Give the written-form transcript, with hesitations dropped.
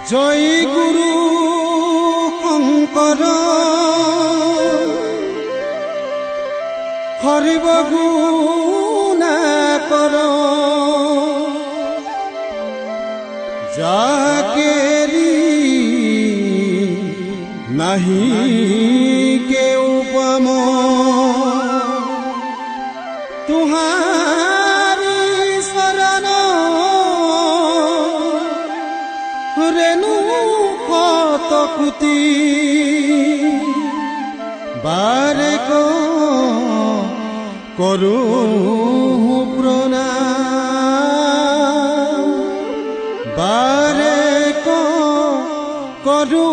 জয় গুৰু শঙ্কৰ হৰিব গুণাকৰ যাকেৰি নাহি কেউ পাম তুহাৰি শৰণ ৰেণু কত কোটি বাৰে কৰো প্ৰণাম বাৰে কৰো